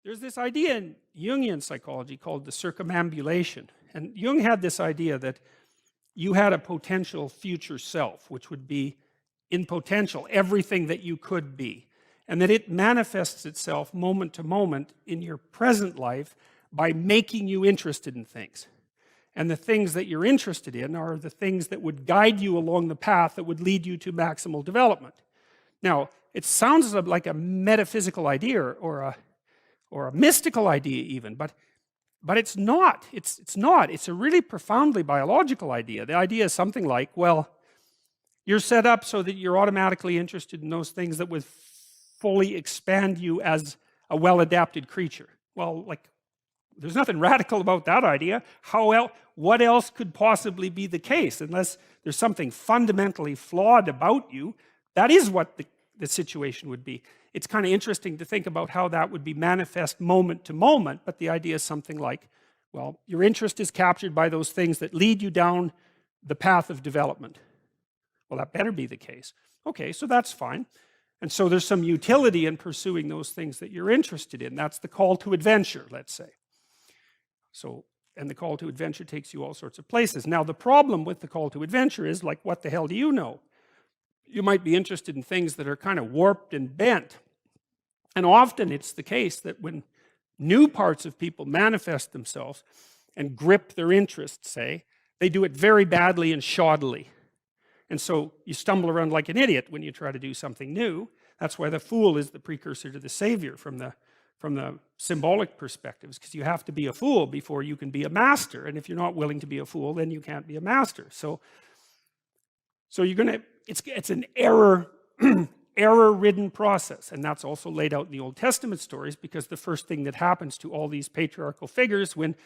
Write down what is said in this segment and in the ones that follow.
there's this idea in Jungian psychology called the circumambulation. And Jung had this idea that you had a potential future self, which would be in potential everything that you could be. And that it manifests itself moment to moment in your present life by making you interested in things. And the things that you're interested in are the things that would guide you along the path that would lead you to maximal development. Now, it sounds like a metaphysical idea or a mystical idea even, but it's not. It's not. It's a really profoundly biological idea. The idea is something like, well, you're set up so that you're automatically interested in those things that would fully expand you as a well-adapted creature. Well, like, there's nothing radical about that idea. What else could possibly be the case? Unless there's something fundamentally flawed about you, that is what the situation would be. It's kind of interesting to think about how that would be manifest moment to moment, but the idea is something like, well, your interest is captured by those things that lead you down the path of development. Well, that better be the case. Okay, so that's fine. And so there's some utility in pursuing those things that you're interested in. That's the call to adventure, let's say. So, and the call to adventure takes you all sorts of places. Now, the problem with the call to adventure is, like, what the hell do you know? You might be interested in things that are kind of warped and bent. And often it's the case that when new parts of people manifest themselves and grip their interests, say, they do it very badly and shoddily. And so you stumble around like an idiot when you try to do something new. That's why the fool is the precursor to the savior from the symbolic perspectives, because you have to be a fool before you can be a master. And if you're not willing to be a fool, then you can't be a master. So you're going to, it's an error-ridden process. And that's also laid out in the Old Testament stories, because the first thing that happens to all these patriarchal figures when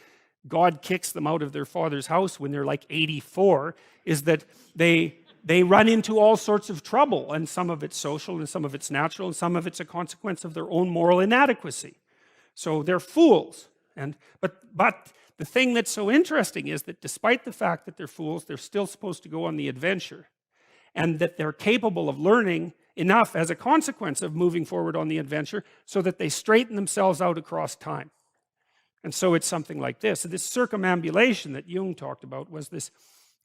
God kicks them out of their father's house when they're like 84 is that they run into all sorts of trouble, and some of it's social and some of it's natural and some of it's a consequence of their own moral inadequacy. So they're fools. But the thing that's so interesting is that despite the fact that they're fools, they're still supposed to go on the adventure, and that they're capable of learning enough as a consequence of moving forward on the adventure so that they straighten themselves out across time. And so it's something like this. So this circumambulation that Jung talked about was this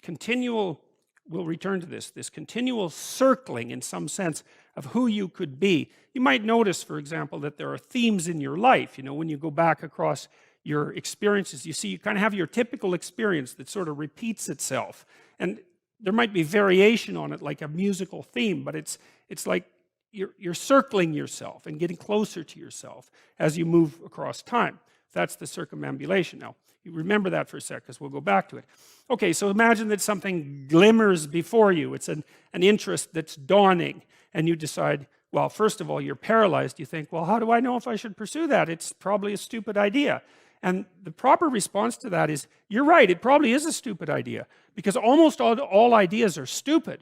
continual, we'll return to this continual circling in some sense of who you could be. You might notice, for example, that there are themes in your life. You know, when you go back across your experiences, you see you kind of have your typical experience that sort of repeats itself. And there might be variation on it, like a musical theme, but it's like you're circling yourself and getting closer to yourself as you move across time. That's the circumambulation. Now, you remember that for a sec, because we'll go back to it. Okay, so imagine that something glimmers before you. It's an interest that's dawning, and you decide, well, first of all, you're paralyzed. You think, well, how do I know if I should pursue that? It's probably a stupid idea. And the proper response to that is, you're right, it probably is a stupid idea, because almost all ideas are stupid.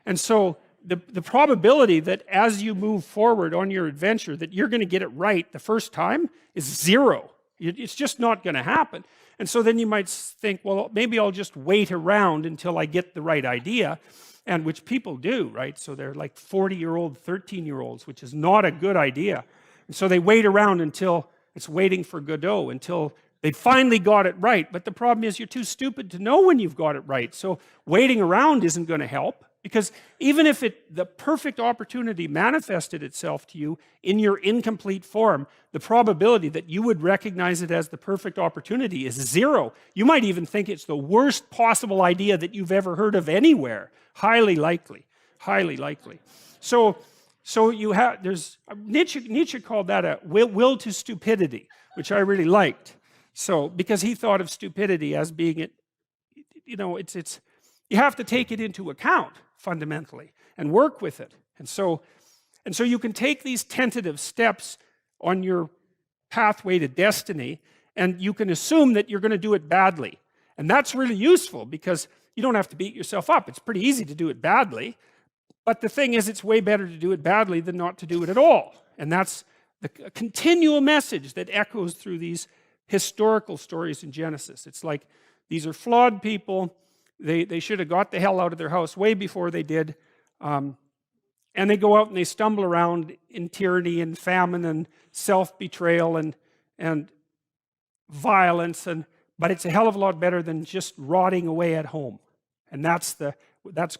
And so the probability that as you move forward on your adventure that you're going to get it right the first time is zero. It's just not going to happen. And so then you might think, well, maybe I'll just wait around until I get the right idea, and which people do, right? So they're like 40-year-old, 13-year-olds, which is not a good idea. And so they wait around until it's waiting for Godot, until they finally got it right. But the problem is you're too stupid to know when you've got it right. So waiting around isn't going to help, because even if the perfect opportunity manifested itself to you in your incomplete form, the probability that you would recognize it as the perfect opportunity is zero. You might even think it's the worst possible idea that you've ever heard of anywhere. Highly likely. Highly likely. So you have, Nietzsche called that a will to stupidity, which I really liked. So, because he thought of stupidity as being you have to take it into account fundamentally and work with it. And so you can take these tentative steps on your pathway to destiny, and you can assume that you're going to do it badly. And that's really useful, because you don't have to beat yourself up. It's pretty easy to do it badly. But the thing is, it's way better to do it badly than not to do it at all. And that's the continual message that echoes through these historical stories in Genesis. It's like, these are flawed people. They should have got the hell out of their house way before they did. And they go out and they stumble around in tyranny and famine and self-betrayal and violence, but it's a hell of a lot better than just rotting away at home. And that's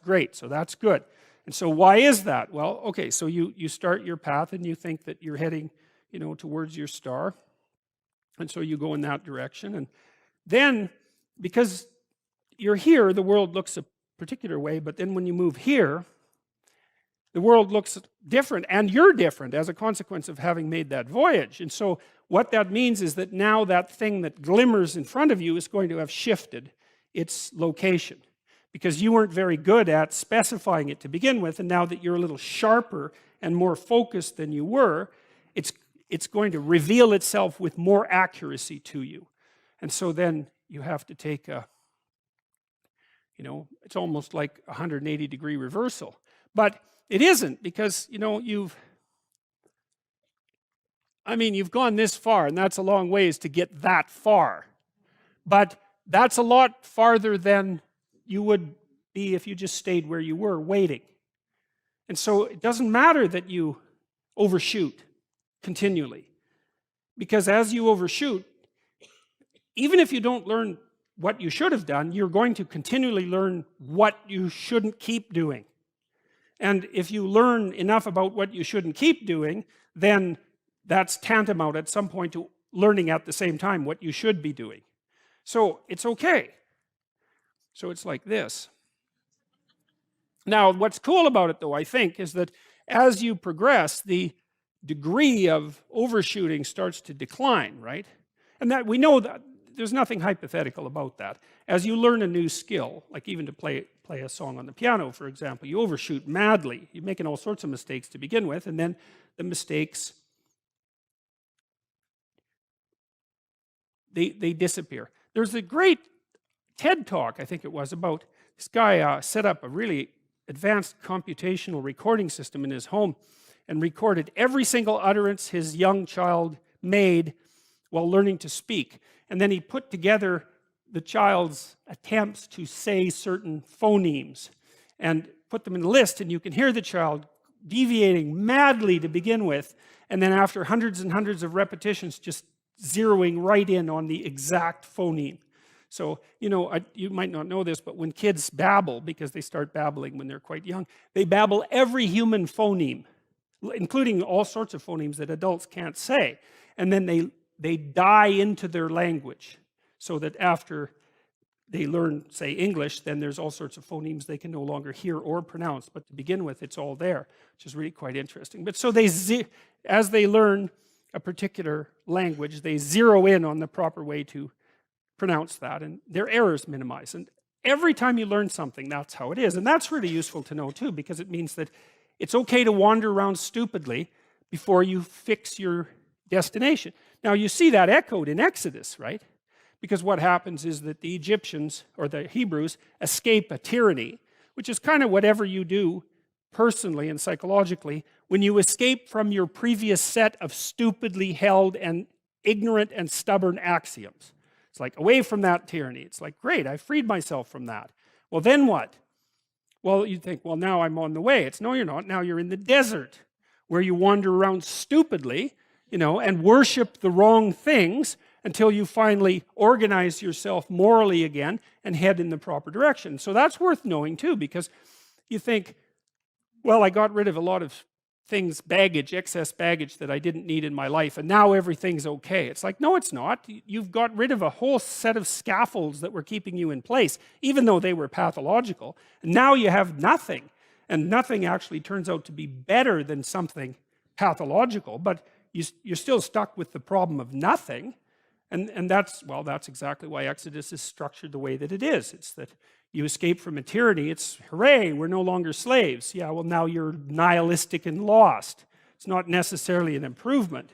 great, so that's good. And so why is that? Well, okay, so you start your path and you think that you're heading, towards your star. And so you go in that direction. And then, because you're here, the world looks a particular way, but then when you move here, the world looks different, and you're different as a consequence of having made that voyage. And so what that means is that now that thing that glimmers in front of you is going to have shifted its location, because you weren't very good at specifying it to begin with, and now that you're a little sharper and more focused than you were, it's going to reveal itself with more accuracy to you. And so then you have to take it's almost like a 180-degree reversal. But it isn't, because, you've gone this far, and that's a long ways to get that far. But that's a lot farther than you would be if you just stayed where you were, waiting. And so it doesn't matter that you overshoot continually. Because as you overshoot, even if you don't learn what you should have done, you're going to continually learn what you shouldn't keep doing. And if you learn enough about what you shouldn't keep doing, then that's tantamount at some point to learning at the same time what you should be doing. So it's okay. So it's like this. Now, what's cool about it, though, I think, is that as you progress, the degree of overshooting starts to decline, right? And that we know that there's nothing hypothetical about that. As you learn a new skill, like even to play a song on the piano, for example, you overshoot madly. You're making all sorts of mistakes to begin with, and then the mistakes, they disappear. There's a great TED talk, I think it was, about this guy set up a really advanced computational recording system in his home and recorded every single utterance his young child made while learning to speak. And then he put together the child's attempts to say certain phonemes and put them in a list, and you can hear the child deviating madly to begin with, and then after hundreds and hundreds of repetitions just zeroing right in on the exact phoneme. So, you might not know this, but when kids babble, because they start babbling when they're quite young, they babble every human phoneme, including all sorts of phonemes that adults can't say. And then they die into their language, so that after they learn, say, English, then there's all sorts of phonemes they can no longer hear or pronounce. But to begin with, it's all there, which is really quite interesting. But so as they learn a particular language, they zero in on the proper way to pronounce that, and their errors minimize. And every time you learn something, that's how it is. And that's really useful to know, too, because it means that it's okay to wander around stupidly before you fix your destination. Now, you see that echoed in Exodus, right? Because what happens is that the Egyptians, or the Hebrews, escape a tyranny, which is kind of whatever you do personally and psychologically when you escape from your previous set of stupidly held and ignorant and stubborn axioms. It's like, away from that tyranny. It's like, great, I freed myself from that. Well, then what? Well, you think, well, now I'm on the way. No, you're not. Now you're in the desert, where you wander around stupidly, and worship the wrong things until you finally organize yourself morally again and head in the proper direction. So that's worth knowing, too, because you think, well, I got rid of a lot of things, excess baggage that I didn't need in my life, and now everything's okay. It's like, no, it's not. You've got rid of a whole set of scaffolds that were keeping you in place, even though they were pathological. And now you have nothing, and nothing actually turns out to be better than something pathological, but you're still stuck with the problem of nothing. And that's exactly why Exodus is structured the way that it is. It's that you escape from a tyranny. It's, hooray, we're no longer slaves. Yeah, well, now you're nihilistic and lost. It's not necessarily an improvement.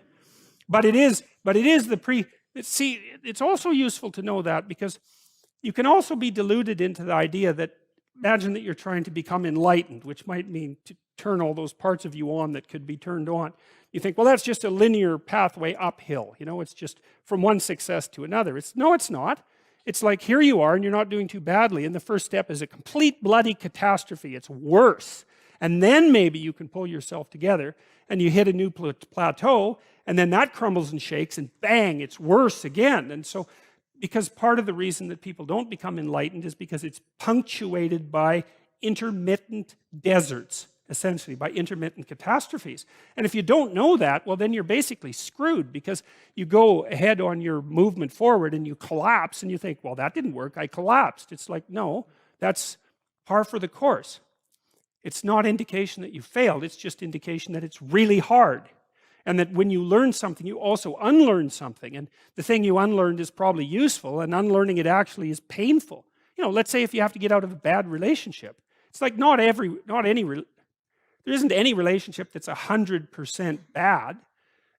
But it is it's also useful to know that, because you can also be deluded into the idea that, imagine that you're trying to become enlightened, which might mean to turn all those parts of you on that could be turned on. You think, well, that's just a linear pathway uphill. It's just from one success to another. No, it's not. It's like, here you are, and you're not doing too badly, and the first step is a complete bloody catastrophe. It's worse. and then maybe you can pull yourself together and you hit a new plateau, and then that crumbles and shakes, and bang, it's worse again. And so, because part of the reason that people don't become enlightened is because it's punctuated by intermittent deserts, essentially, by intermittent catastrophes. And if you don't know that, well, then you're basically screwed, because you go ahead on your movement forward and you collapse and you think, well, that didn't work, I collapsed. It's like, no, that's par for the course. It's not indication that you failed, it's just indication that it's really hard. And that when you learn something, you also unlearn something. And the thing you unlearned is probably useful, and unlearning it actually is painful. You know, let's say if you have to get out of a bad relationship. It's like there isn't any relationship that's 100% bad.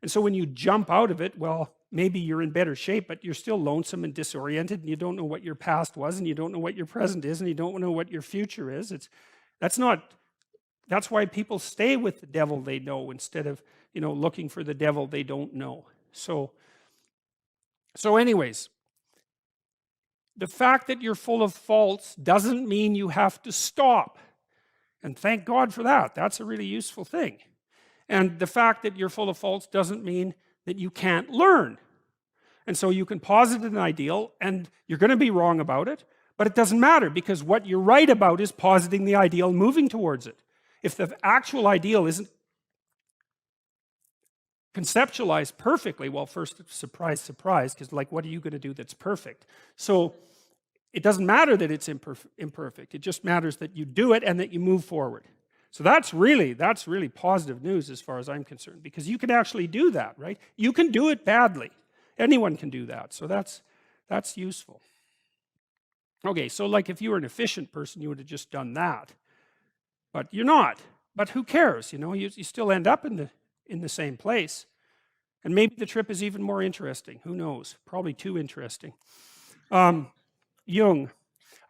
And so when you jump out of it, well, maybe you're in better shape, but you're still lonesome and disoriented, and you don't know what your past was, and you don't know what your present is, and you don't know what your future is. That's why people stay with the devil they know instead of, looking for the devil they don't know. So anyways, the fact that you're full of faults doesn't mean you have to stop. And thank God for that. That's a really useful thing. And the fact that you're full of faults doesn't mean that you can't learn. And so you can posit an ideal, and you're going to be wrong about it, but it doesn't matter, because what you're right about is positing the ideal and moving towards it. If the actual ideal isn't conceptualized perfectly, well, first, surprise, surprise, because like, what are you going to do that's perfect? So it doesn't matter that it's imperfect. It just matters that you do it and that you move forward. So that's really positive news as far as I'm concerned, because you can actually do that, right? You can do it badly. Anyone can do that. So that's useful. Okay, so like if you were an efficient person, you would have just done that. But you're not. But who cares? You still end up in the same place. And maybe the trip is even more interesting. Who knows? Probably too interesting. Jung.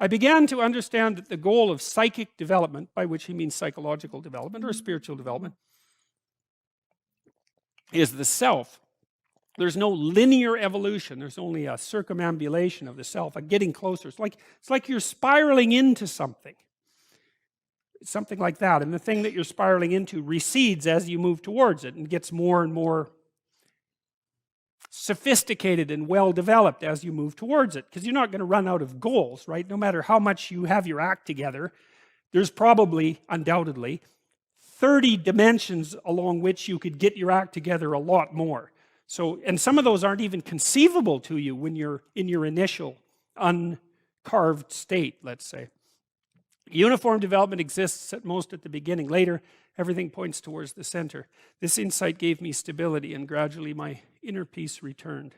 I began to understand that the goal of psychic development, by which he means psychological development or spiritual development, is the self. There's no linear evolution. There's only a circumambulation of the self, a getting closer. It's like you're spiraling into something. It's something like that. And the thing that you're spiraling into recedes as you move towards it and gets more and more sophisticated and well developed as you move towards it, because you're not going to run out of goals, right? No matter how much you have your act together, there's probably, undoubtedly, 30 dimensions along which you could get your act together a lot more. So, and some of those aren't even conceivable to you when you're in your initial uncarved state, let's say. Uniform development exists at most at the beginning. Later, everything points towards the center. This insight gave me stability, and gradually my inner peace returned.